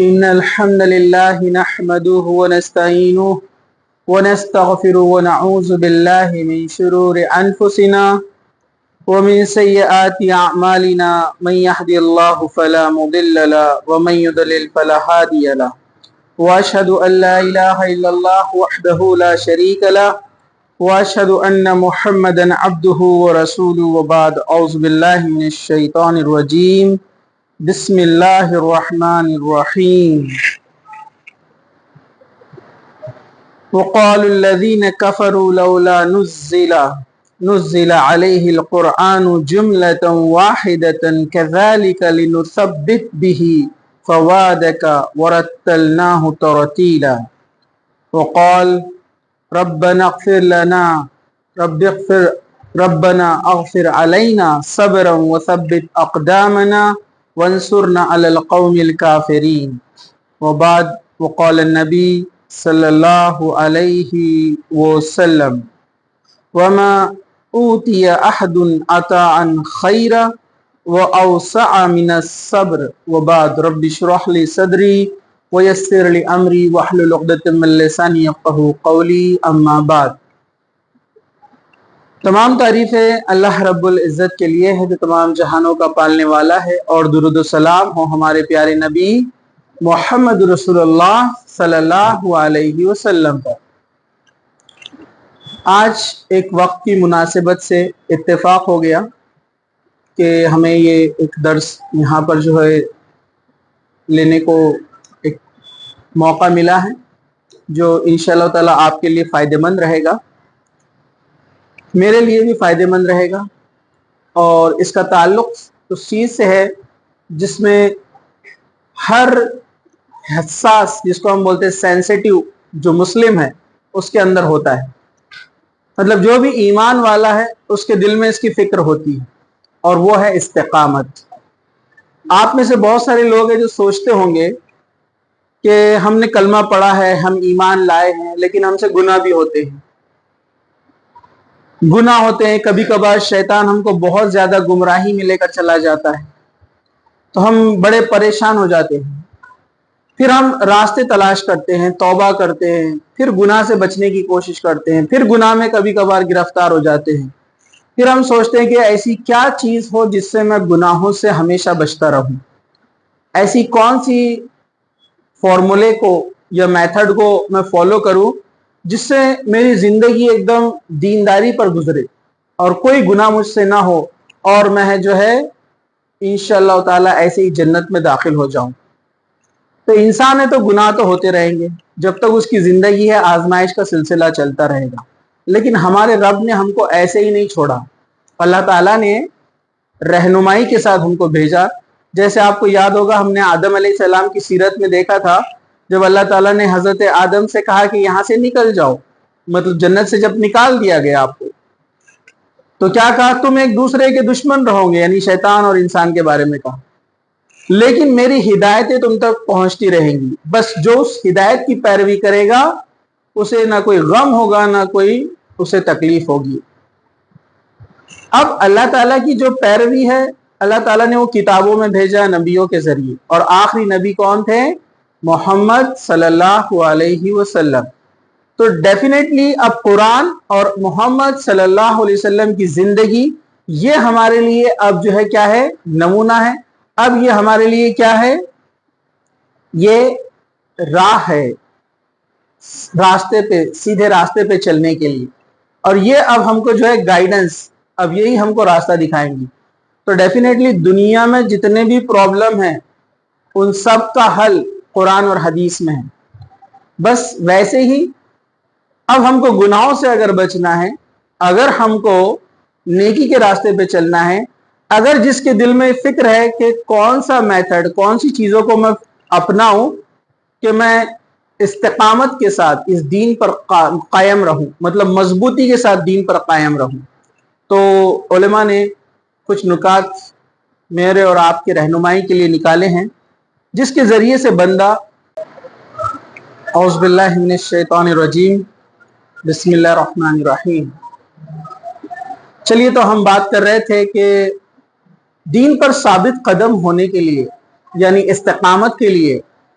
إن الحمد لله نحمده ونستعينه ونستغفره ونعوذ بالله من شرور أنفسنا ومن سيئات أعمالنا من يهدي الله فلا مضل له ومن يضلل فلا هادي له وأشهد أن لا إله إلا الله وحده لا شريك له وأشهد أن محمدا عبده ورسوله وبعد أعوذ بالله من الشيطان الرجيم بسم الله الرحمن الرحيم وقال الذين كفروا لولا نزل عليه القرآن جملة واحدة كذلك لنثبت به فوادك ورتلناه ترتيلا وقال ربنا اغفر علينا صبرا وثبت أقدامنا وانصرنا على القوم الكافرين وبعد وقال النبي صلى الله عليه وسلم وما أوتي أحد عطاء خيرا وأوسع من الصبر وبعد رب اشرح لي صدري ويسر لي أمري واحلل عقدة من لساني يفقهوا قولي أما بعد. تمام تعریفیں اللہ رب العزت کے لیے ہے جو تمام جہانوں کا پالنے والا ہے، اور درود و سلام ہو ہمارے پیارے نبی محمد رسول اللہ صلی اللہ علیہ وسلم پر. آج ایک وقت کی مناسبت سے اتفاق ہو گیا کہ ہمیں یہ ایک درس یہاں پر جو ہے لینے کو ایک موقع ملا ہے جو انشاءاللہ تعالی آپ کے لیے فائدہ مند رہے گا، میرے لیے بھی فائدہ مند رہے گا. اور اس کا تعلق اس چیز سے ہے جس میں ہر حساس، جس کو ہم بولتے ہیں سینسیٹیو، جو مسلم ہے اس کے اندر ہوتا ہے. مطلب جو بھی ایمان والا ہے اس کے دل میں اس کی فکر ہوتی ہے، اور وہ ہے استقامت. آپ میں سے بہت سارے لوگ ہیں جو سوچتے ہوں گے کہ ہم نے کلمہ پڑھا ہے، ہم ایمان لائے ہیں، لیکن ہم سے گناہ بھی ہوتے ہیں. کبھی کبھار شیطان ہم کو بہت زیادہ گمراہی میں لے کر چلا جاتا ہے تو ہم بڑے پریشان ہو جاتے ہیں. پھر ہم راستے تلاش کرتے ہیں، توبہ کرتے ہیں، پھر گناہ سے بچنے کی کوشش کرتے ہیں، پھر گناہ میں کبھی کبھار گرفتار ہو جاتے ہیں. پھر ہم سوچتے ہیں کہ ایسی کیا چیز ہو جس سے میں گناہوں سے ہمیشہ بچتا رہوں، ایسی کون سی فارمولے کو یا میتھڈ کو میں فالو کروں جس سے میری زندگی ایک دم دینداری پر گزرے اور کوئی گناہ مجھ سے نہ ہو، اور میں جو ہے انشاءاللہ تعالی ایسے ہی جنت میں داخل ہو جاؤں. تو انسان ہے تو گناہ تو ہوتے رہیں گے، جب تک اس کی زندگی ہے آزمائش کا سلسلہ چلتا رہے گا. لیکن ہمارے رب نے ہم کو ایسے ہی نہیں چھوڑا. اللہ تعالیٰ نے رہنمائی کے ساتھ ہم کو بھیجا. جیسے آپ کو یاد ہوگا ہم نے آدم علیہ السلام کی سیرت میں دیکھا تھا، جب اللہ تعالیٰ نے حضرت آدم سے کہا کہ یہاں سے نکل جاؤ، مطلب جنت سے جب نکال دیا گیا آپ کو، تو کیا کہا؟ تم ایک دوسرے کے دشمن رہو گے، یعنی شیطان اور انسان کے بارے میں کہا، لیکن میری ہدایتیں تم تک پہنچتی رہیں گی. بس جو اس ہدایت کی پیروی کرے گا اسے نہ کوئی غم ہوگا نہ کوئی اسے تکلیف ہوگی. اب اللہ تعالیٰ کی جو پیروی ہے، اللہ تعالیٰ نے وہ کتابوں میں بھیجا نبیوں کے ذریعے، اور آخری نبی کون تھے؟ محمد صلی اللہ علیہ وسلم. تو ڈیفینیٹلی اب قرآن اور محمد صلی اللہ علیہ وسلم کی زندگی یہ ہمارے لیے اب جو ہے کیا ہے؟ نمونہ ہے. اب یہ ہمارے لیے کیا ہے؟ یہ راہ ہے راستے پہ، سیدھے راستے پہ چلنے کے لیے، اور یہ اب ہم کو جو ہے گائیڈنس، اب یہی ہم کو راستہ دکھائیں گی. تو ڈیفینیٹلی دنیا میں جتنے بھی پرابلم ہیں ان سب کا حل قرآن اور حدیث میں ہے. بس ویسے ہی اب ہم کو گناہوں سے اگر بچنا ہے، اگر ہم کو نیکی کے راستے پہ چلنا ہے، اگر جس کے دل میں فکر ہے کہ کون سا میتھڈ، کون سی چیزوں کو میں اپناؤں کہ میں استقامت کے ساتھ اس دین پر قائم رہوں، مطلب مضبوطی کے ساتھ دین پر قائم رہوں، تو علماء نے کچھ نکات میرے اور آپ کی رہنمائی کے لیے نکالے ہیں جس کے ذریعے سے بندہ اعوذ باللہ من الشیطان الرجیم بسم اللہ الرحمن الرحیم. چلیے تو ہم بات کر رہے تھے کہ دین پر ثابت قدم ہونے کے لیے، یعنی استقامت کے لیے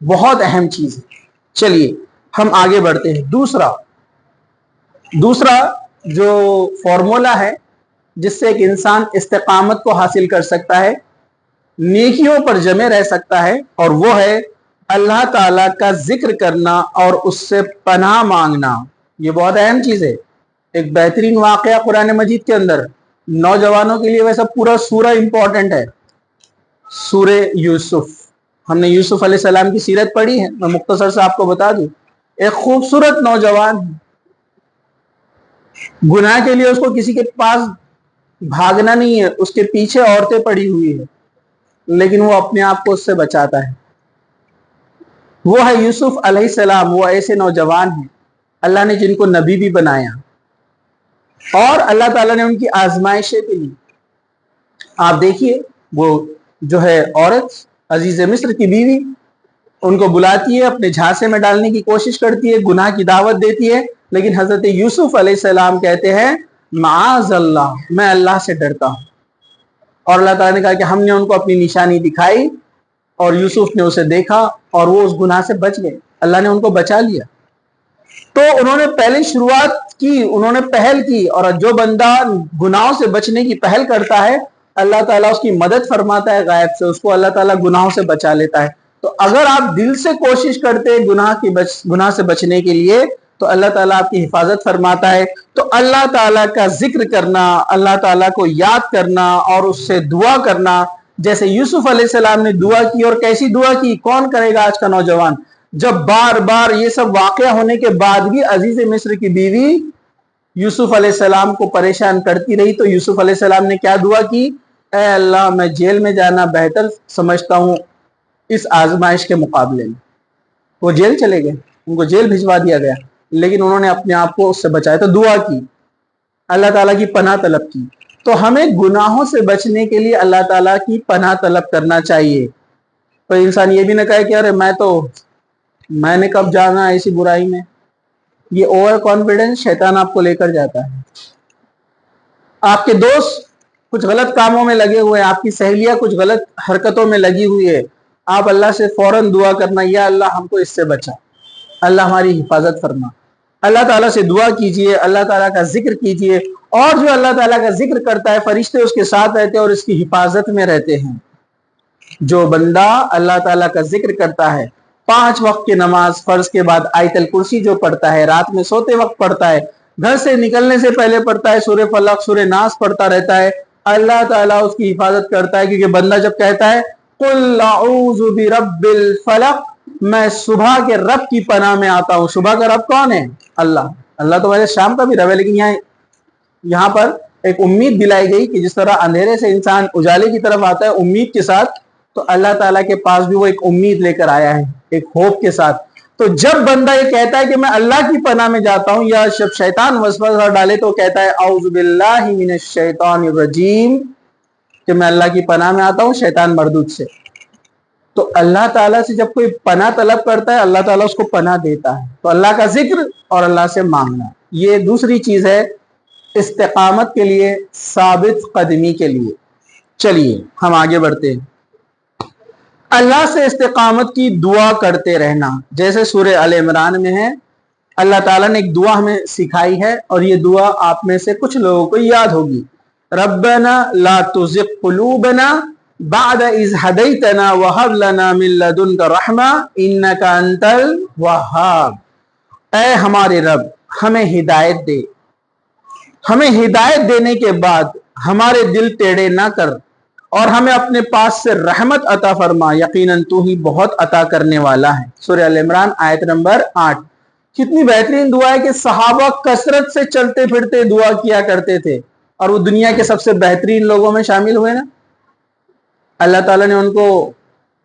بہت اہم چیز ہے. چلیے ہم آگے بڑھتے ہیں. دوسرا جو فارمولا ہے جس سے ایک انسان استقامت کو حاصل کر سکتا ہے, نیکیوں پر جمے رہ سکتا ہے, اور وہ ہے اللہ تعالی کا ذکر کرنا اور اس سے پناہ مانگنا. یہ بہت اہم چیز ہے. ایک بہترین واقعہ قرآن مجید کے اندر, نوجوانوں کے لیے ویسا پورا سورہ امپورٹنٹ ہے, سورہ یوسف. ہم نے یوسف علیہ السلام کی سیرت پڑھی ہے, میں مختصر سے آپ کو بتا دوں. ایک خوبصورت نوجوان, گناہ کے لیے اس کو کسی کے پاس بھاگنا نہیں ہے, اس کے پیچھے عورتیں پڑی ہوئی ہیں, لیکن وہ اپنے آپ کو اس سے بچاتا ہے. وہ ہے یوسف علیہ السلام. وہ ایسے نوجوان ہیں اللہ نے جن کو نبی بھی بنایا, اور اللہ تعالیٰ نے ان کی آزمائشیں بھی لی. آپ دیکھیے, وہ جو ہے عورت, عزیز مصر کی بیوی, ان کو بلاتی ہے, اپنے جھانسے میں ڈالنے کی کوشش کرتی ہے, گناہ کی دعوت دیتی ہے, لیکن حضرت یوسف علیہ السلام کہتے ہیں معاذ اللہ, میں اللہ سے ڈرتا ہوں. اور اللہ تعالیٰ نے کہا کہ ہم نے ان کو اپنی نشانی دکھائی, اور یوسف نے اسے دیکھا, اور وہ اس گناہ سے بچ گئے. اللہ نے ان کو بچا لیا. تو انہوں نے پہلے شروعات کی, انہوں نے پہل کی, اور جو بندہ گناہوں سے بچنے کی پہل کرتا ہے اللہ تعالیٰ اس کی مدد فرماتا ہے غائب سے, اس کو اللہ تعالیٰ گناہوں سے بچا لیتا ہے. تو اگر آپ دل سے کوشش کرتے گناہ سے بچنے کے لیے, تو اللہ تعالیٰ آپ کی حفاظت فرماتا ہے. تو اللہ تعالیٰ کا ذکر کرنا, اللہ تعالیٰ کو یاد کرنا, اور اس سے دعا کرنا, جیسے یوسف علیہ السلام نے دعا کی. اور کیسی دعا کی, کون کرے گا آج کا نوجوان, جب بار بار یہ سب واقعہ ہونے کے بعد بھی عزیز مصر کی بیوی یوسف علیہ السلام کو پریشان کرتی رہی, تو یوسف علیہ السلام نے کیا دعا کی, اے اللہ میں جیل میں جانا بہتر سمجھتا ہوں اس آزمائش کے مقابلے میں. وہ جیل چلے گئے, ان کو جیل بھجوا دیا گیا, لیکن انہوں نے اپنے آپ کو اس سے بچایا. تو دعا کی, اللہ تعالیٰ کی پناہ طلب کی. تو ہمیں گناہوں سے بچنے کے لیے اللہ تعالیٰ کی پناہ طلب کرنا چاہیے. تو انسان یہ بھی نہ کہے کہ ارے میں نے کب جانا ایسی برائی میں. یہ اوور کانفیڈنس شیطان آپ کو لے کر جاتا ہے. آپ کے دوست کچھ غلط کاموں میں لگے ہوئے ہیں, آپ کی سہیلیاں کچھ غلط حرکتوں میں لگی ہوئی ہے, آپ اللہ سے فوراً دعا کرنا, یا اللہ ہم کو اس سے بچا, اللہ ہماری حفاظت فرما. اللہ تعالیٰ سے دعا کیجئے, اللہ تعالیٰ کا ذکر کیجئے, اور جو اللہ تعالیٰ کا ذکر کرتا ہے فرشتے اس کے ساتھ رہتے ہیں اور اس کی حفاظت میں رہتے ہیں. جو بندہ اللہ تعالیٰ کا ذکر کرتا ہے, 5 وقت کی نماز فرض کے بعد آیت الکرسی جو پڑھتا ہے, رات میں سوتے وقت پڑھتا ہے, گھر سے نکلنے سے پہلے پڑھتا ہے, سورہ فلق سورہ ناس پڑھتا رہتا ہے, اللہ تعالیٰ اس کی حفاظت کرتا ہے. کیونکہ بندہ جب کہتا ہے قل اعوذ برب الفلق, میں صبح کے رب کی پناہ میں آتا ہوں. صبح کا رب کون ہے؟ اللہ. اللہ تو ویسے شام کا بھی رب ہے, لیکن یہاں پر ایک امید دلائی گئی کہ جس طرح اندھیرے سے انسان اجالے کی طرف آتا ہے امید کے ساتھ, تو اللہ تعالیٰ کے پاس بھی وہ ایک امید لے کر آیا ہے, ایک ہوپ کے ساتھ. تو جب بندہ یہ کہتا ہے کہ میں اللہ کی پناہ میں جاتا ہوں, یا جب شیطان وسوسہ ڈالے تو کہتا ہے اعوذ باللہ من الشیطان الرجیم, کہ میں اللہ کی پناہ میں آتا ہوں شیطان مردود سے. تو اللہ تعالیٰ سے جب کوئی پناہ طلب کرتا ہے اللہ تعالیٰ اس کو پناہ دیتا ہے. تو اللہ کا ذکر اور اللہ سے مانگنا, یہ دوسری چیز ہے استقامت کے لیے, ثابت قدمی کے لیے. چلیے ہم آگے بڑھتے ہیں. اللہ سے استقامت کی دعا کرتے رہنا, جیسے سورہ آل عمران میں ہے. اللہ تعالیٰ نے ایک دعا ہمیں سکھائی ہے, اور یہ دعا آپ میں سے کچھ لوگوں کو یاد ہوگی. ربنا لا تزغ قلوبنا بعد اذ ہدیتنا وہب لنا من لدنک رحمہ انک انت الوہاب. اے ہمارے رب ہمیں ہدایت دے, ہمیں ہدایت دینے کے بعد ہمارے دل ٹیڑے نہ کر, اور ہمیں اپنے پاس سے رحمت عطا فرما, یقیناً تو ہی بہت عطا کرنے والا ہے. سورہ ال عمران آیت نمبر 8. کتنی بہترین دعا ہے کہ صحابہ کثرت سے چلتے پھرتے دعا کیا کرتے تھے, اور وہ دنیا کے سب سے بہترین لوگوں میں شامل ہوئے نا. اللہ تعالیٰ نے ان کو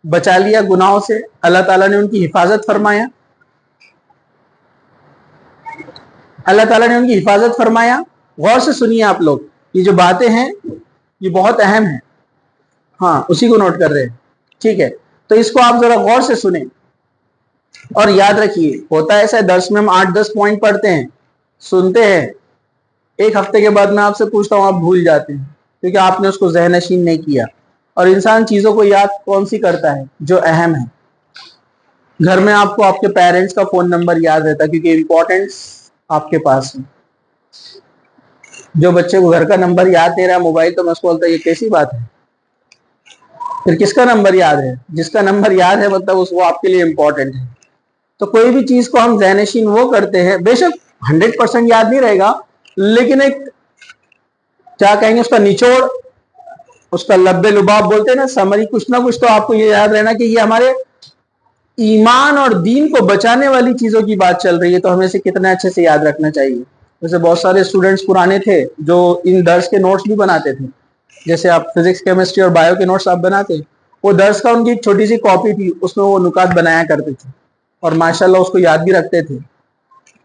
بچا لیا گناہوں سے, اللہ تعالیٰ نے ان کی حفاظت فرمایا, اللہ تعالیٰ نے ان کی حفاظت فرمایا. غور سے سنیے آپ لوگ, یہ جو باتیں ہیں یہ بہت اہم ہیں. ہاں اسی کو نوٹ کر رہے ہیں, ٹھیک ہے. تو اس کو آپ ذرا غور سے سنیں اور یاد رکھیے. ہوتا ہے ایسا, درس میں ہم 8-10 پوائنٹ پڑھتے ہیں, سنتے ہیں, ایک ہفتے کے بعد میں آپ سے پوچھتا ہوں آپ بھول جاتے ہیں, کیونکہ آپ نے اس کو ذہن نشین نہیں کیا. اور انسان چیزوں کو یاد کون سی کرتا ہے؟ جو اہم ہے. گھر میں آپ کو آپ کے پیرنٹس کا فون نمبر یاد رہتا ہے کیونکہ امپورٹینس آپ کے پاس ہے. جو بچے کو گھر کا نمبر یاد نہیں رہا موبائل تو میں اس کو بولتا یہ کیسی بات ہے. پھر کس کا نمبر یاد ہے؟ جس کا نمبر یاد ہے مطلب وہ آپ کے لیے امپورٹنٹ ہے. تو کوئی بھی چیز کو ہم ذہن نشین وہ کرتے ہیں، بے شک 100% یاد نہیں رہے گا، لیکن ایک کیا کہیں گے اس کا نچوڑ، اس کا لب لباب بولتے ہیں نا، سمری، کچھ نہ کچھ تو آپ کو یہ یاد رہنا کہ یہ ہمارے ایمان اور دین کو بچانے والی چیزوں کی بات چل رہی ہے، تو ہمیں سے کتنے اچھے سے یاد رکھنا چاہیے. جیسے بہت سارے اسٹوڈنٹس پرانے تھے جو ان درس کے نوٹس بھی بناتے تھے، جیسے آپ فزکس کیمسٹری اور بایو کے نوٹس آپ بناتے، وہ درس کا ان کی چھوٹی سی کاپی تھی، اس میں وہ نکات بنایا کرتے تھے اور ماشاءاللہ اس کو یاد بھی رکھتے تھے،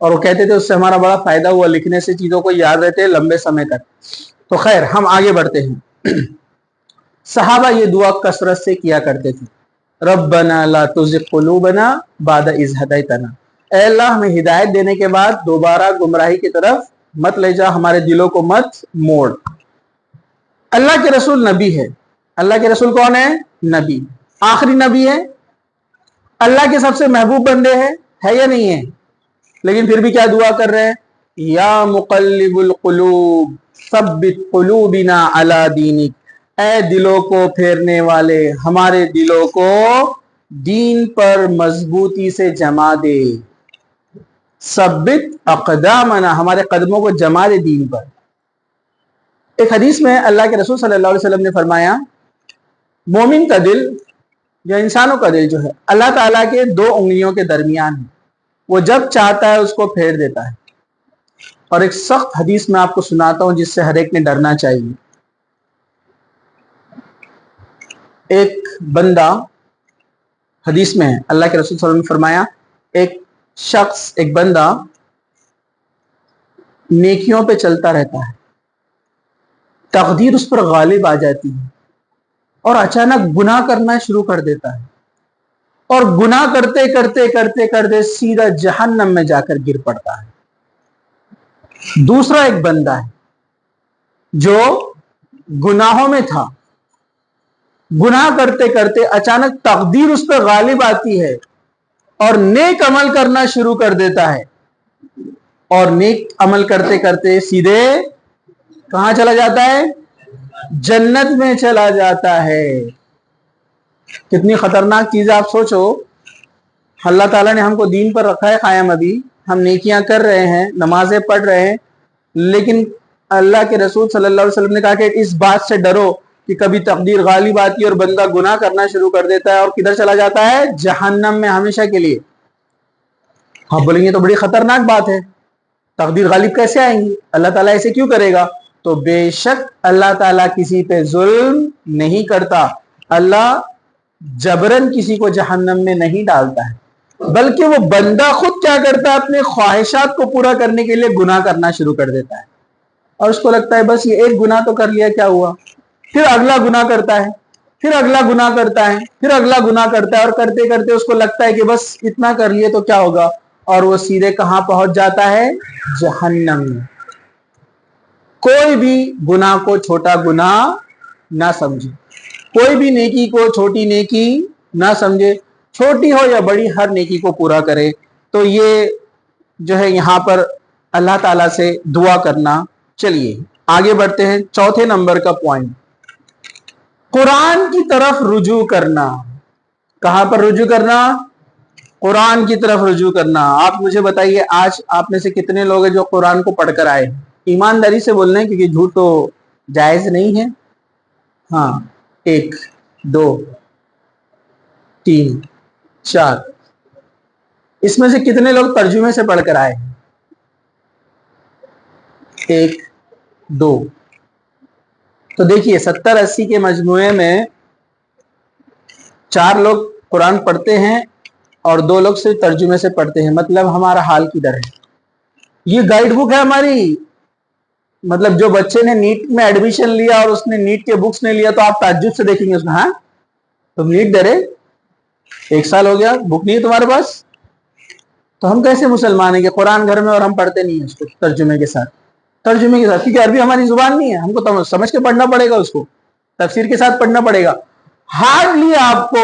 اور وہ کہتے تھے اس سے ہمارا بڑا فائدہ ہوا، لکھنے سے چیزوں کو یاد رہتے ہیں لمبے سمے تک. تو خیر ہم آگے بڑھتے ہیں. صحابہ یہ دعا کثرت سے کیا کرتے تھے، ربنا لا تزغ قلوبنا بعد اذ ہدیتنا، اے اللہ ہمیں ہدایت دینے کے بعد دوبارہ گمراہی کی طرف مت لے جا، ہمارے دلوں کو مت موڑ. اللہ کے رسول نبی ہے. اللہ کے رسول کون ہے؟ نبی. آخری نبی ہے، اللہ کے سب سے محبوب بندے ہیں، ہے یا نہیں ہے؟ لیکن پھر بھی کیا دعا کر رہے ہیں؟ یا مقلب القلوب ثبت قلوبنا علی دینک، اے دلوں کو پھیرنے والے ہمارے دلوں کو دین پر مضبوطی سے جما دے. ثبت اقدامنا، ہمارے قدموں کو جما دے دین پر. ایک حدیث میں اللہ کے رسول صلی اللہ علیہ وسلم نے فرمایا مومن کا دل یا انسانوں کا دل جو ہے اللہ تعالیٰ کے 2 انگلیوں کے درمیان ہے، وہ جب چاہتا ہے اس کو پھیر دیتا ہے. اور ایک سخت حدیث میں آپ کو سناتا ہوں جس سے ہر ایک نے ڈرنا چاہیے. ایک بندہ، حدیث میں ہے اللہ کے رسول صلی اللہ علیہ وسلم نے فرمایا ایک شخص، ایک بندہ نیکیوں پہ چلتا رہتا ہے، تقدیر اس پر غالب آ جاتی ہے اور اچانک گناہ کرنا شروع کر دیتا ہے، اور گناہ کرتے کرتے کرتے کرتے سیدھا جہنم میں جا کر گر پڑتا ہے. دوسرا ایک بندہ ہے جو گناہوں میں تھا، گناہ کرتے کرتے اچانک تقدیر اس پہ غالب آتی ہے اور نیک عمل کرنا شروع کر دیتا ہے، اور نیک عمل کرتے کرتے سیدھے کہاں چلا جاتا ہے؟ جنت میں چلا جاتا ہے. کتنی خطرناک چیز ہے، آپ سوچو. اللہ تعالیٰ نے ہم کو دین پر رکھا ہے قائم، ابھی ہم نیکیاں کر رہے ہیں، نمازیں پڑھ رہے ہیں، لیکن اللہ کے رسول صلی اللہ علیہ وسلم نے کہا کہ اس بات سے ڈرو کہ کبھی تقدیر غالب آتی ہے اور بندہ گناہ کرنا شروع کر دیتا ہے اور کدھر چلا جاتا ہے؟ جہنم میں ہمیشہ کے لیے. آپ بولیں گے تو بڑی خطرناک بات ہے، تقدیر غالب کیسے آئیں گی؟ اللہ تعالیٰ ایسے کیوں کرے گا؟ تو بے شک اللہ تعالیٰ کسی پہ ظلم نہیں کرتا، اللہ جبرن کسی کو جہنم میں نہیں ڈالتا ہے، بلکہ وہ بندہ خود کیا کرتا ہے؟ اپنے خواہشات کو پورا کرنے کے لیے گناہ کرنا شروع کر دیتا ہے، اور اس کو لگتا ہے بس یہ ایک گناہ تو کر لیا، کیا ہوا؟ پھر اگلا گناہ کرتا ہے، پھر اگلا گناہ کرتا ہے، پھر اگلا گناہ کرتا ہے، اور کرتے کرتے اس کو لگتا ہے کہ بس اتنا کر لیے تو کیا ہوگا، اور وہ سیدھے کہاں پہنچ جاتا ہے؟ جہنم میں. کوئی بھی گناہ کو چھوٹا گناہ نہ سمجھے، کوئی بھی نیکی کو چھوٹی نیکی نہ سمجھے، چھوٹی ہو یا بڑی ہر نیکی کو پورا کرے. تو یہ جو ہے یہاں پر اللہ تعالیٰ سے دعا کرنا. چلیے آگے بڑھتے ہیں. چوتھے نمبر کا پوائنٹ، قرآن کی طرف رجوع کرنا. کہاں پر رجوع کرنا؟ قرآن کی طرف رجوع کرنا. آپ مجھے بتائیے آج آپ میں سے کتنے لوگ ہیں جو قرآن کو پڑھ کر آئے؟ ایمانداری سے بولنا ہے کیونکہ جھوٹ تو جائز نہیں ہے. ہاں، 1 2 3 4. اس میں سے کتنے لوگ ترجمے سے پڑھ کر آئے؟ 1 2. تو دیکھیے 70-80 کے مجموعے میں 4 لوگ قرآن پڑھتے ہیں اور 2 لوگ صرف ترجمے سے پڑھتے ہیں. مطلب ہمارا حال کدھر ہے؟ یہ گائیڈ بک ہے ہماری. مطلب جو بچے نے نیٹ میں ایڈمیشن لیا اور اس نے نیٹ کے بکس نہیں لیا تو آپ تعجب سے دیکھیں گے اس میں، ہاں تم نیٹ دے رہے، 1 سال ہو گیا، بک نہیں ہے تمہارے پاس؟ تو ہم کیسے مسلمان ہیں کہ قرآن گھر میں اور ہم پڑھتے نہیں ہیں اس کو ترجمے کے ساتھ؟ ترجمے کے ساتھ کیونکہ عربی ہماری زبان نہیں ہے، ہم کو سمجھ کے پڑھنا پڑے گا، اس کو تفسیر کے ساتھ پڑھنا پڑے گا. ہارڈلی آپ کو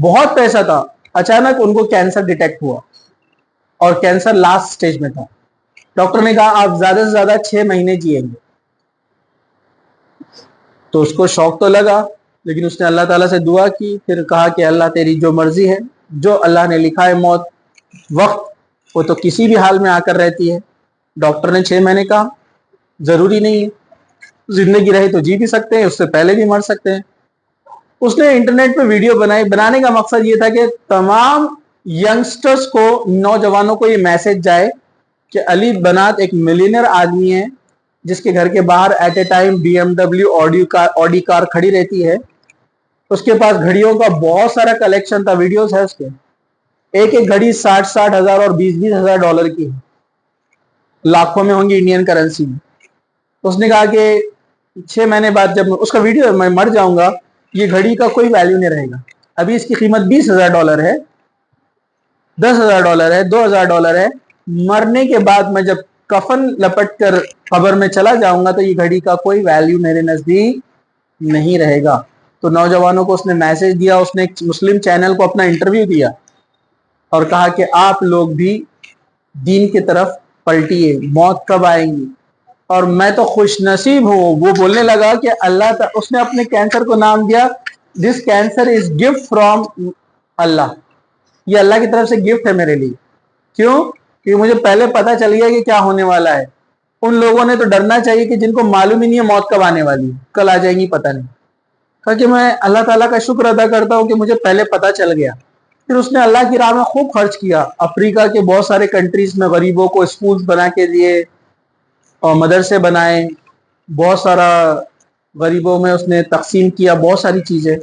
بہت پیسہ تھا. اچانک ان کو کینسر ڈیٹیکٹ ہوا اور کینسر لاسٹ سٹیج میں تھا. ڈاکٹر نے کہا آپ زیادہ سے زیادہ 6 مہینے جیئیں گے. تو اس کو شوق تو لگا, لیکن اس نے اللہ تعالیٰ سے دعا کی, پھر کہا کہ اللہ تیری جو مرضی ہے, جو اللہ نے لکھا ہے موت وقت وہ تو کسی بھی حال میں آ کر رہتی ہے. ڈاکٹر نے 6 مہینے کہا, ضروری نہیں ہے, زندگی رہے تو جی بھی سکتے ہیں, اس سے پہلے بھی مر سکتے ہیں. اس نے انٹرنیٹ پہ ویڈیو بنائی. بنانے کا مقصد یہ تھا کہ تمام ینگسٹرز کو, نوجوانوں کو یہ میسج جائے کہ علی بنات ایک ملینئر آدمی ہے جس کے گھر کے باہر at a time BMW Audi car کھڑی رہتی ہے. اس کے پاس گھڑیوں کا بہت سارا کلیکشن تھا, ویڈیوز ہے اس کے. ایک ایک گھڑی 60,000 ہزار اور 20,000 ہزار ڈالر کی ہے, لاکھوں میں ہوں گی انڈین کرنسی میں. اس نے کہا کہ 6 مہینے بعد جب اس کا ویڈیو میں مر جاؤں گا, یہ گھڑی کا کوئی ویلیو نہیں رہے گا. ابھی اس کی قیمت $20,000 ہے, $10,000 ہے, $2,000 ہے. مرنے کے بعد میں جب کفن لپٹ کر قبر میں چلا جاؤں گا تو یہ گھڑی کا کوئی ویلیو میرے نزدیک نہیں رہے گا. تو نوجوانوں کو اس نے میسج دیا. اس نے ایک مسلم چینل کو اپنا انٹرویو دیا اور کہا کہ آپ لوگ بھی دین کی طرف پلٹیے, موت کب آئیں گی. اور میں تو خوش نصیب ہوں. وہ بولنے لگا کہ اللہ اس نے اپنے کینسر کو نام دیا this cancer is gift from اللہ, یہ اللہ کی طرف سے گفٹ ہے میرے لیے. کیوں؟ کیونکہ مجھے پہلے پتا چل گیا کہ کیا ہونے والا ہے. ان لوگوں نے تو ڈرنا چاہیے کہ جن کو معلوم ہی نہیں ہے موت کب آنے والی ہے, کل آ جائیں گی پتہ نہیں. کہا کہ میں اللہ تعالیٰ کا شکر ادا کرتا ہوں کہ مجھے پہلے پتا چل گیا. پھر اس نے اللہ کی راہ میں خوب خرچ کیا. افریقہ کے بہت سارے کنٹریز میں غریبوں کو اسکولز بنا کے دیے اور مدرسے بنائے, بہت سارا غریبوں میں اس نے تقسیم کیا, بہت ساری چیزیں.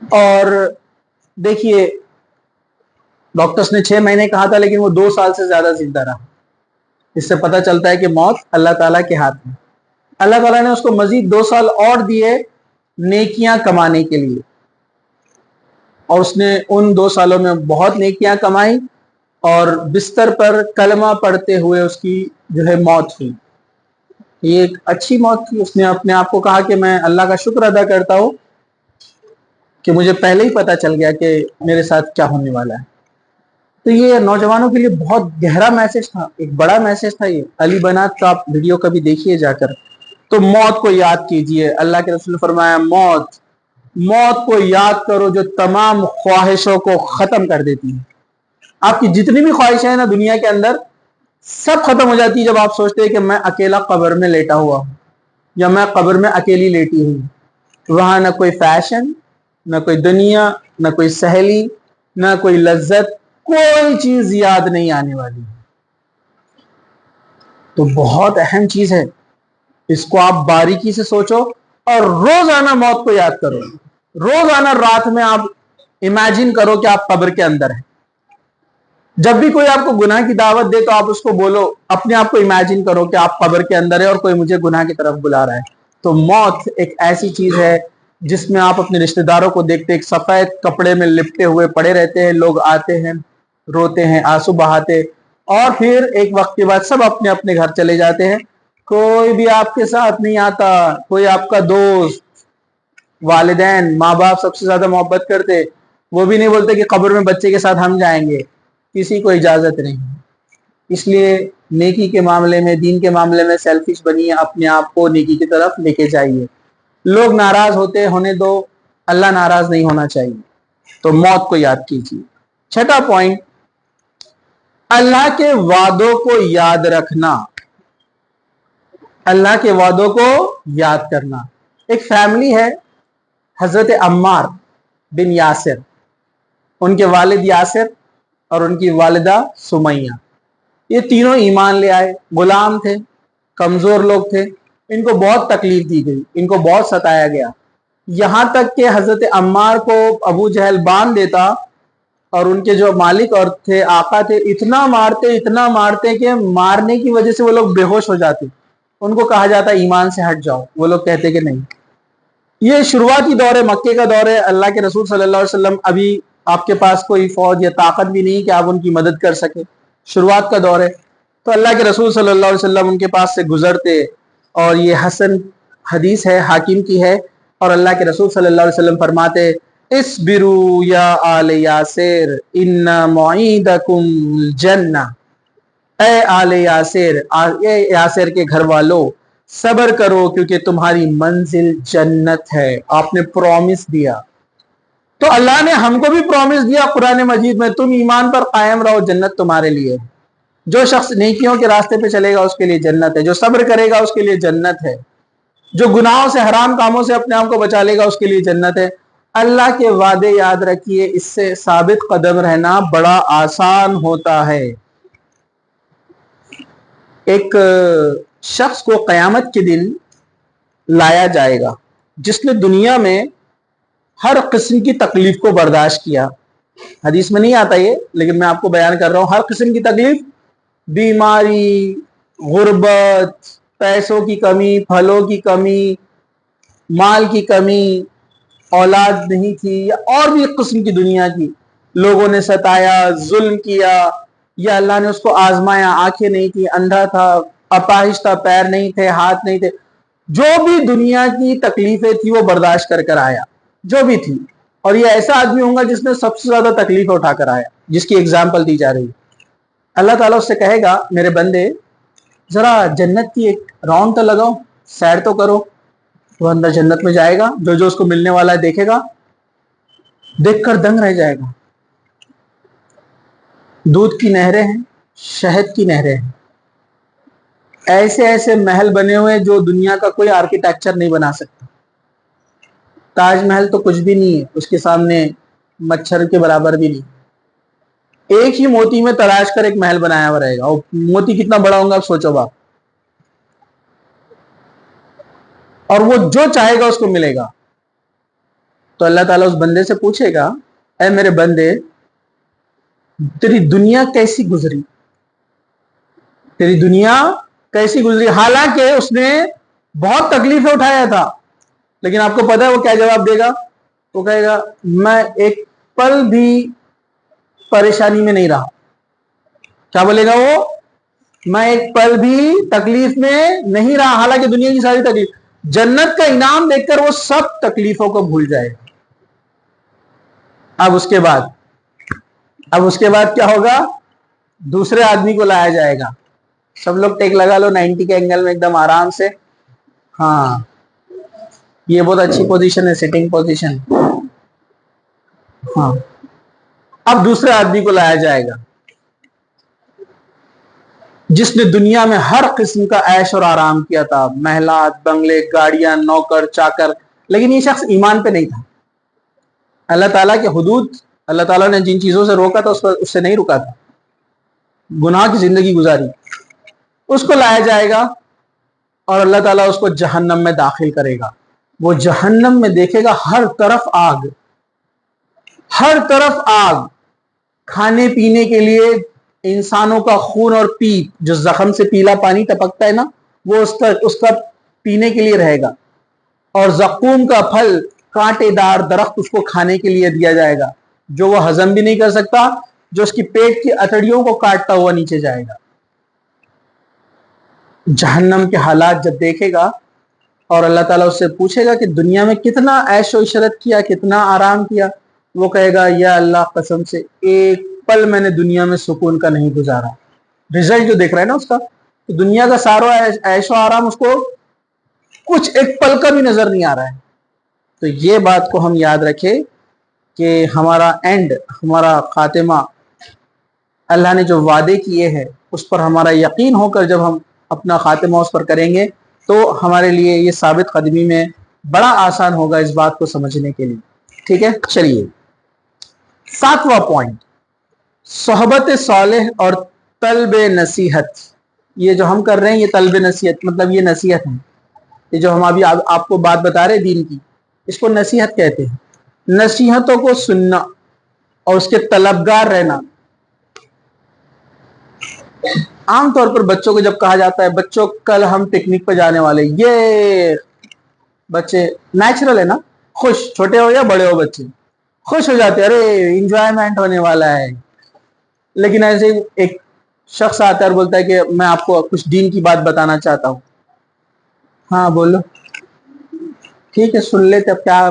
اور دیکھیے ڈاکٹرز نے 6 مہینے کہا تھا لیکن وہ 2 سال سے زیادہ زندہ رہا. اس سے پتہ چلتا ہے کہ موت اللہ تعالیٰ کے ہاتھ میں. اللہ تعالیٰ نے اس کو مزید 2 سال اور دیے نیکیاں کمانے کے لیے, اور اس نے ان 2 سالوں میں بہت نیکیاں کمائی اور بستر پر کلمہ پڑھتے ہوئے اس کی جو ہے موت ہوئی. یہ ایک اچھی موت تھی. اس نے اپنے آپ کو کہا کہ میں اللہ کا شکر ادا کرتا ہوں کہ مجھے پہلے ہی پتا چل گیا کہ میرے ساتھ کیا ہونے والا ہے. تو یہ نوجوانوں کے لیے بہت گہرا میسج تھا, ایک بڑا میسج تھا یہ. علی بنات کا آپ ویڈیو کبھی دیکھیے جا کر. تو موت کو یاد کیجئے. اللہ کے رسول نے فرمایا موت کو یاد کرو جو تمام خواہشوں کو ختم کر دیتی ہے. آپ کی جتنی بھی خواہشیں ہیں نا دنیا کے اندر, سب ختم ہو جاتی ہے جب آپ سوچتے ہیں کہ میں اکیلا قبر میں لیٹا ہوا ہوں یا میں قبر میں اکیلی لیٹی ہوں. وہاں نہ کوئی فیشن, نہ کوئی دنیا, نہ کوئی سہیلی, نہ کوئی لذت, کوئی چیز یاد نہیں آنے والی. تو بہت اہم چیز ہے, اس کو آپ باریکی سے سوچو اور روزانہ موت کو یاد کرو. روزانہ رات میں آپ امیجن کرو کہ آپ قبر کے اندر ہیں. جب بھی کوئی آپ کو گناہ کی دعوت دے تو آپ اس کو بولو, اپنے آپ کو امیجن کرو کہ آپ قبر کے اندر ہیں اور کوئی مجھے گناہ کی طرف بلا رہا ہے. تو موت ایک ایسی چیز ہے جس میں آپ اپنے رشتہ داروں کو دیکھتے ایک سفید کپڑے میں لپٹے ہوئے پڑے رہتے ہیں. لوگ آتے ہیں, روتے ہیں, آنسو بہاتے, اور پھر ایک وقت کے بعد سب اپنے اپنے گھر چلے جاتے ہیں. کوئی بھی آپ کے ساتھ نہیں آتا. کوئی آپ کا دوست, والدین, ماں باپ سب سے زیادہ محبت کرتے, وہ بھی نہیں بولتے کہ قبر میں بچے کے ساتھ ہم جائیں گے. کسی کو اجازت نہیں. اس لیے نیکی کے معاملے میں, دین کے معاملے میں سیلفش بنیے, اپنے آپ کو نیکی کی طرف لے کے جائیے. لوگ ناراض ہونے دو, اللہ ناراض نہیں ہونا چاہیے. تو موت کو یاد کیجیے. 6واں پوائنٹ, اللہ کے وعدوں کو یاد رکھنا, اللہ کے وعدوں کو یاد کرنا. ایک فیملی ہے, حضرت عمار بن یاسر, ان کے والد یاسر اور ان کی والدہ سمیہ. یہ تینوں ایمان لے آئے. غلام تھے, کمزور لوگ تھے, ان کو بہت تکلیف دی گئی, ان کو بہت ستایا گیا. یہاں تک کہ حضرت عمار کو ابو جہل باندھ دیتا اور ان کے جو مالک اور تھے, آقا تھے, اتنا مارتے کہ مارنے کی وجہ سے وہ لوگ بے ہوش ہو جاتے. ان کو کہا جاتا ایمان سے ہٹ جاؤ, وہ لوگ کہتے کہ نہیں. یہ شروعاتی دور ہے, مکے کا دور ہے. اللہ کے رسول صلی اللہ علیہ وسلم, ابھی آپ کے پاس کوئی فوج یا طاقت بھی نہیں کہ آپ ان کی مدد کر سکے. شروعات کا دور ہے. تو اللہ کے رسول صلی اللہ علیہ وسلم ان کے پاس سے گزرتے, اور یہ حسن حدیث ہے, حاکم کی ہے, اور اللہ کے رسول صلی اللہ علیہ وسلم فرماتے اسبروا یا آل یاسر ان موعیدکم الجنہ، اے آل یاسر، اے یاسر کے گھر والو، صبر کرو کیونکہ تمہاری منزل جنت ہے۔ آپ نے پرومس دیا، تو اللہ نے ہم کو بھی پرومس دیا قرآن مجید میں، تم ایمان پر قائم رہو، جنت تمہارے لیے۔ جو شخص نیکیوں کے راستے پہ چلے گا اس کے لیے جنت ہے، جو صبر کرے گا اس کے لیے جنت ہے، جو گناہوں سے حرام کاموں سے اپنے آپ کو بچا لے گا اس کے لیے جنت ہے۔ اللہ کے وعدے یاد رکھیے، اس سے ثابت قدم رہنا بڑا آسان ہوتا ہے۔ ایک شخص کو قیامت کے دن لایا جائے گا جس نے دنیا میں ہر قسم کی تکلیف کو برداشت کیا۔ حدیث میں نہیں آتا یہ، لیکن میں آپ کو بیان کر رہا ہوں۔ ہر قسم کی تکلیف، بیماری، غربت، پیسوں کی کمی، پھلوں کی کمی، مال کی کمی، اولاد نہیں تھی، یا اور بھی ایک قسم کی دنیا کی، لوگوں نے ستایا، ظلم کیا، یا اللہ نے اس کو آزمایا، آنکھیں نہیں تھی، اندھا تھا، اپاہج تھا، پیر نہیں تھے، ہاتھ نہیں تھے، جو بھی دنیا کی تکلیفیں تھی وہ برداشت کر کر آیا، جو بھی تھی۔ اور یہ ایسا آدمی ہوگا جس نے سب سے زیادہ تکلیف اٹھا کر آیا، جس کی اگزامپل دی جا رہی ہے۔ اللہ تعالیٰ اس سے کہے گا، میرے بندے ذرا جنت کی ایک راؤنڈ تو لگاؤ، سیر تو کرو۔ وہ اندر جنت میں جائے گا، جو جو اس کو ملنے والا ہے دیکھے گا، دیکھ کر دنگ رہ جائے گا۔ دودھ کی نہریں ہیں، شہد کی نہریں ہیں، ایسے ایسے محل بنے ہوئے جو دنیا کا کوئی آرکیٹیکچر نہیں بنا سکتا۔ تاج محل تو کچھ بھی نہیں ہے، اس کے سامنے مچھر کے برابر بھی نہیں۔ ایک ہی موتی میں تلاش کر ایک محل بنایا ہوا رہے گا، اور موتی کتنا بڑا ہوگا آپ سوچو باپ، اور وہ جو چاہے گا اس کو ملے گا۔ تو اللہ تعالیٰ اس بندے سے پوچھے گا، اے میرے بندے تیری دنیا کیسی گزری، تیری دنیا کیسی گزری؟ حالانکہ اس نے بہت تکلیفیں اٹھایا تھا، لیکن آپ کو پتا ہے وہ کیا جواب دے گا؟ وہ کہے گا میں ایک پل بھی پریشانی میں نہیں رہا۔ کیا بولے گا وہ؟ میں ایک پل بھی تکلیف میں نہیں رہا، حالانکہ دنیا کی ساری تکلیف۔ جنت کا انعام دیکھ کر وہ سب تکلیفوں کو بھول جائے گا۔ اب اس کے بعد کیا ہوگا؟ دوسرے آدمی کو لایا جائے گا۔ سب لوگ ٹیک لگا لو 90 کے اینگل میں، ایک دم آرام سے۔ ہاں، یہ بہت اچھی پوزیشن ہے، سٹنگ پوزیشن۔ ہاں، اب دوسرے آدمی کو لایا جائے گا جس نے دنیا میں ہر قسم کا عیش اور آرام کیا تھا، محلات، بنگلے، گاڑیاں، نوکر چاکر، لیکن یہ شخص ایمان پہ نہیں تھا۔ اللہ تعالیٰ کے حدود، اللہ تعالیٰ نے جن چیزوں سے روکا تھا اس سے نہیں رکا تھا، گناہ کی زندگی گزاری۔ اس کو لایا جائے گا اور اللہ تعالیٰ اس کو جہنم میں داخل کرے گا۔ وہ جہنم میں دیکھے گا ہر طرف آگ، ہر طرف آگ، کھانے پینے کے لیے انسانوں کا خون اور پیپ، جو زخم سے پیلا پانی ٹپکتا ہے نا، وہ اس کا پینے کے لیے رہے گا، اور زقوم کا پھل، کانٹے دار درخت اس کو کھانے کے لیے دیا جائے گا، جو وہ ہضم بھی نہیں کر سکتا، جو اس کی پیٹ کی اتڑیوں کو کاٹتا ہوا نیچے جائے گا۔ جہنم کے حالات جب دیکھے گا اور اللہ تعالیٰ اس سے پوچھے گا کہ دنیا میں کتنا عیش و عشرت کیا، کتنا آرام کیا، وہ کہے گا یا اللہ قسم سے ایک پل میں نے دنیا میں سکون کا نہیں گزارا۔ رزلٹ جو دیکھ رہا ہے نا اس کا، تو دنیا کا سارا عیش و آرام اس کو کچھ ایک پل کا بھی نظر نہیں آ رہا ہے۔ تو یہ بات کو ہم یاد رکھیں کہ ہمارا اینڈ، ہمارا خاتمہ، اللہ نے جو وعدے کیے ہیں اس پر ہمارا یقین ہو کر جب ہم اپنا خاتمہ اس پر کریں گے تو ہمارے لیے یہ ثابت قدمی میں بڑا آسان ہوگا اس بات کو سمجھنے کے لیے۔ ٹھیک ہے، چلیے 7واں پوائنٹ، صحبت صالح اور طلب نصیحت۔ یہ جو ہم کر رہے ہیں یہ طلب نصیحت، مطلب یہ نصیحت ہے، یہ جو ہم ابھی آپ کو بات بتا رہے دین کی، اس کو نصیحت کہتے ہیں۔ نصیحتوں کو سننا اور اس کے طلبگار رہنا۔ عام طور پر بچوں کو جب کہا جاتا ہے بچوں کل ہم پکنک پہ جانے والے، یہ بچے نیچرل ہے نا، خوش، چھوٹے ہو یا بڑے ہو بچے خوش ہو جاتے ہیں، ارے انجوائمنٹ ہونے والا ہے۔ لیکن ایسے ایک شخص آتا ہے اور بولتا ہے کہ میں آپ کو کچھ دین کی بات بتانا چاہتا ہوں۔ ہاں بولو، ٹھیک ہے سن لیتے، اب کیا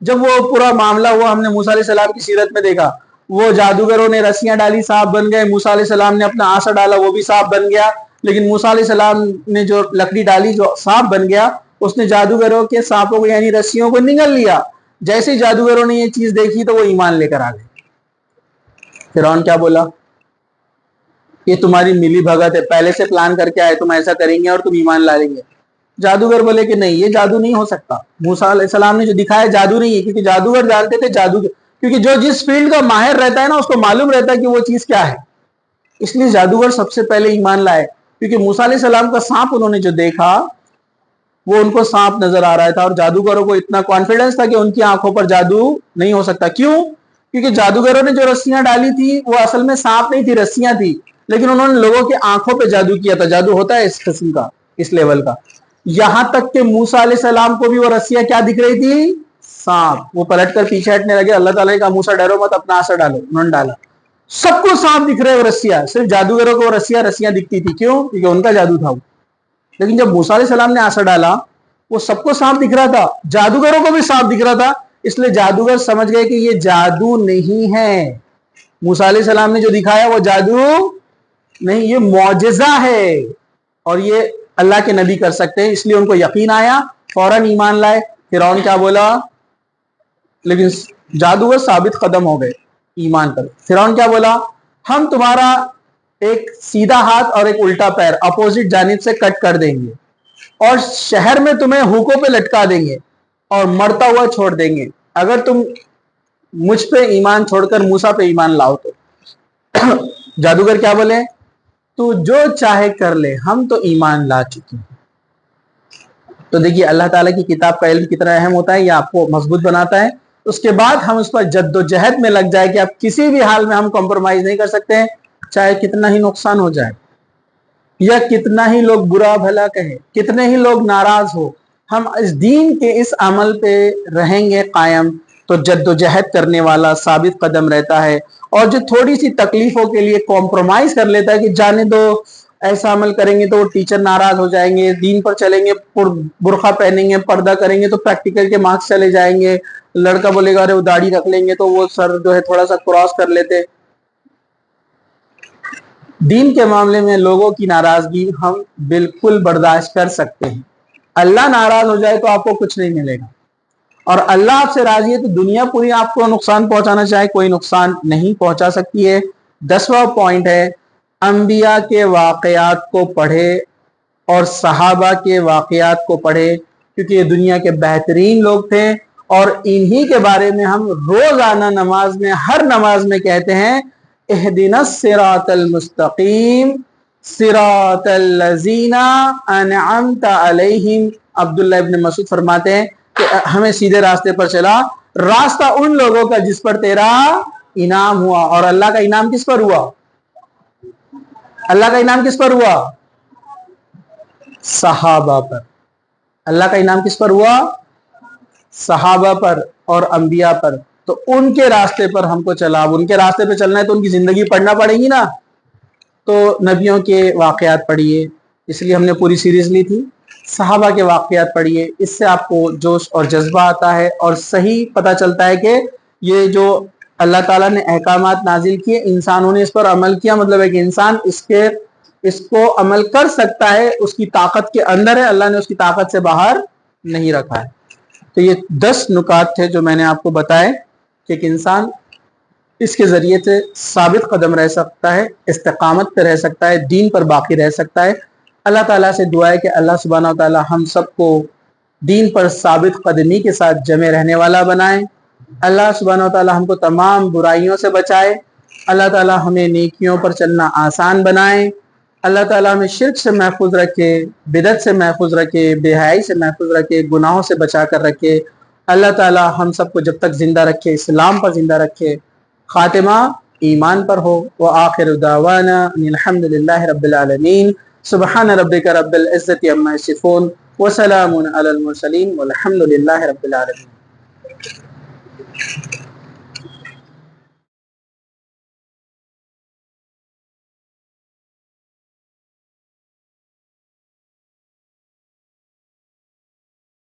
جب وہ پورا معاملہ ہوا, ہم نے موسیٰ علیہ السلام کی سیرت میں دیکھا, وہ جادوگروں نے رسیاں ڈالی, سانپ بن گئے. موسیٰ علیہ السلام نے اپنا آسا ڈالا, وہ بھی سانپ بن گیا. لیکن موسیٰ علیہ السلام نے جو لکڑی ڈالی, جو سانپ بن گیا, اس نے جادوگروں کے سانپوں کو یعنی رسیوں کو نگل لیا. جیسے ہی جادوگروں نے یہ چیز دیکھی تو وہ ایمان لے کر آ گئے. فرعون کیا بولا, یہ تمہاری ملی بھگت ہے, پہلے سے پلان کر کے آئے, تم ایسا کریں گے اور تم ایمان لا لیں گے. جادوگر بولے کہ نہیں, یہ جادو نہیں ہو سکتا. موسیٰ علیہ السلام نے جو دکھایا جادو نہیں ہے, کیونکہ جادوگر جانتے تھے جادو, کیونکہ جو جس فیلڈ کا ماہر رہتا ہے نا, اس کو معلوم رہتا ہے کہ وہ چیز کیا ہے. اس لیے جادوگر سب سے پہلے ایمان لائے, کیونکہ موسیٰ علیہ السلام کا سانپ انہوں نے جو دیکھا وہ ان کو سانپ نظر آ رہا تھا, اور جادوگروں کو اتنا کانفیڈنس تھا کہ ان کی آنکھوں پر جادو نہیں ہو سکتا. کیوں؟ کیونکہ جادوگروں نے جو رسیاں ڈالی تھی وہ اصل میں سانپ نہیں تھی, رسیاں تھی, لیکن انہوں نے لوگوں کی آنکھوں پہ جادو کیا تھا. جادو ہوتا ہے اس قسم کا, اس لیول کا. یہاں تک کہ موسیٰ علیہ السلام کو بھی وہ رسیاں کیا دکھ رہی تھی, سانپ. وہ پلٹ کر پیچھے ہٹنے لگے, اللہ تعالیٰ نے کہا موسیٰ ڈرو مت, اپنا آسا ڈالو. انہوں نے ڈالا, سب کو سانپ دکھ رہے وہ رسیاں, صرف جادوگروں کو وہ رسیاں دکھتی تھی. کیوں؟ کیونکہ ان کا جادو تھا وہ. لیکن جب موسیٰ علیہ السلام نے آسا ڈالا, وہ سب کو سانپ دکھ رہا تھا, جادوگروں کو بھی سانپ دکھ رہا تھا. اس لیے جادوگر سمجھ گئے کہ یہ جادو نہیں ہے, موسیٰ علیہ السلام نے جو دکھایا وہ جادو نہیں, یہ معجزہ ہے, اور یہ اللہ کے نبی کر سکتے ہیں. اس لیے ان کو یقین آیا, فوراً ایمان لائے. فرعون کیا بولا, لیکن جادوگر ثابت قدم ہو گئے ایمان پر. فرعون کیا بولا, ہم تمہارا ایک سیدھا ہاتھ اور ایک الٹا پیر اپوزٹ جانب سے کٹ کر دیں گے, اور شہر میں تمہیں ہوکوں پہ لٹکا دیں گے, اور مرتا ہوا چھوڑ دیں گے, اگر تم مجھ پہ ایمان چھوڑ کر موسیٰ پہ ایمان لاؤ تو. جادوگر کیا بولے, تو جو چاہے کر لے, ہم تو ایمان لا چکے ہیں. تو دیکھیے اللہ تعالیٰ کی کتاب کا علم کتنا اہم ہوتا ہے, یہ آپ کو مضبوط بناتا ہے. اس کے بعد ہم اس پر جد و جہد میں لگ جائے کہ اب کسی بھی حال میں ہم کمپرومائز نہیں کر سکتے ہیں, چاہے کتنا ہی نقصان ہو جائے, یا کتنا ہی لوگ برا بھلا کہیں, کتنے ہی لوگ ناراض ہو, ہم اس دین کے اس عمل پہ رہیں گے قائم. تو جد و جہد کرنے والا ثابت قدم رہتا ہے, اور جو تھوڑی سی تکلیفوں کے لیے کمپرومائز کر لیتا ہے کہ جانے دو, ایسا عمل کریں گے تو وہ ٹیچر ناراض ہو جائیں گے, دین پر چلیں گے, برقع پہنیں گے, پردہ کریں گے تو پریکٹیکل کے مارکس چلے جائیں گے, لڑکا بولے گا ارے وہ داڑھی رکھ لیں گے تو وہ سر جو ہے تھوڑا سا کراس کر لیتے. دین کے معاملے میں لوگوں کی ناراضگی ہم بالکل برداشت کر سکتے ہیں. اللہ ناراض ہو جائے تو آپ کو کچھ نہیں ملے گا, اور اللہ آپ سے راضی ہے تو دنیا پوری آپ کو نقصان پہنچانا چاہے کوئی نقصان نہیں پہنچا سکتی ہے. 10واں پوائنٹ ہے, انبیاء کے واقعات کو پڑھے اور صحابہ کے واقعات کو پڑھے, کیونکہ یہ دنیا کے بہترین لوگ تھے, اور انہی کے بارے میں ہم روزانہ نماز میں, ہر نماز میں کہتے ہیں اہدنا الصراط المستقیم صراط الذین انعمت علیہم. عبداللہ ابن مسعود فرماتے ہیں کہ ہمیں سیدھے راستے پر چلا, راستہ ان لوگوں کا جس پر تیرا انعام ہوا. اور اللہ کا انعام کس پر ہوا, اللہ کا انعام کس پر ہوا, صحابہ پر. اللہ کا انعام کس پر ہوا, صحابہ پر اور انبیاء پر. تو ان کے راستے پر ہم کو چلا. اب ان کے راستے پہ چلنا ہے تو ان کی زندگی پڑھنا پڑے گی نا, تو نبیوں کے واقعات پڑھیے, اس لیے ہم نے پوری سیریز لی تھی. صحابہ کے واقعات پڑھیے, اس سے آپ کو جوش اور جذبہ آتا ہے, اور صحیح پتہ چلتا ہے کہ یہ جو اللہ تعالیٰ نے احکامات نازل کیے, انسانوں نے اس پر عمل کیا, مطلب ہے کہ انسان اس کو عمل کر سکتا ہے, اس کی طاقت کے اندر ہے, اللہ نے اس کی طاقت سے باہر نہیں رکھا ہے. تو یہ 10 نکات تھے جو میں نے آپ کو بتائے کہ ایک انسان اس کے ذریعے سے ثابت قدم رہ سکتا ہے, استقامت پہ رہ سکتا ہے, دین پر باقی رہ سکتا ہے. اللہ تعالیٰ سے دعا ہے کہ اللہ سبحانہ و تعالیٰ ہم سب کو دین پر ثابت قدمی کے ساتھ جمے رہنے والا بنائے. اللہ سبحانہ و تعالیٰ ہم کو تمام برائیوں سے بچائے. اللہ تعالیٰ ہمیں نیکیوں پر چلنا آسان بنائے. اللہ تعالیٰ ہمیں شرک سے محفوظ رکھے, بدعت سے محفوظ رکھے, بے حیائی سے محفوظ رکھے, گناہوں سے بچا کر رکھے. اللہ تعالیٰ ہم سب کو جب تک زندہ رکھے اسلام پر زندہ رکھے, خاتمہ ایمان پر ہو. وآخر دعوانا ان الحمد للہ رب العالمین. سبحان ربک رب العزت عما یصفون وسلام علی المرسلین والحمد للہ رب العالمین.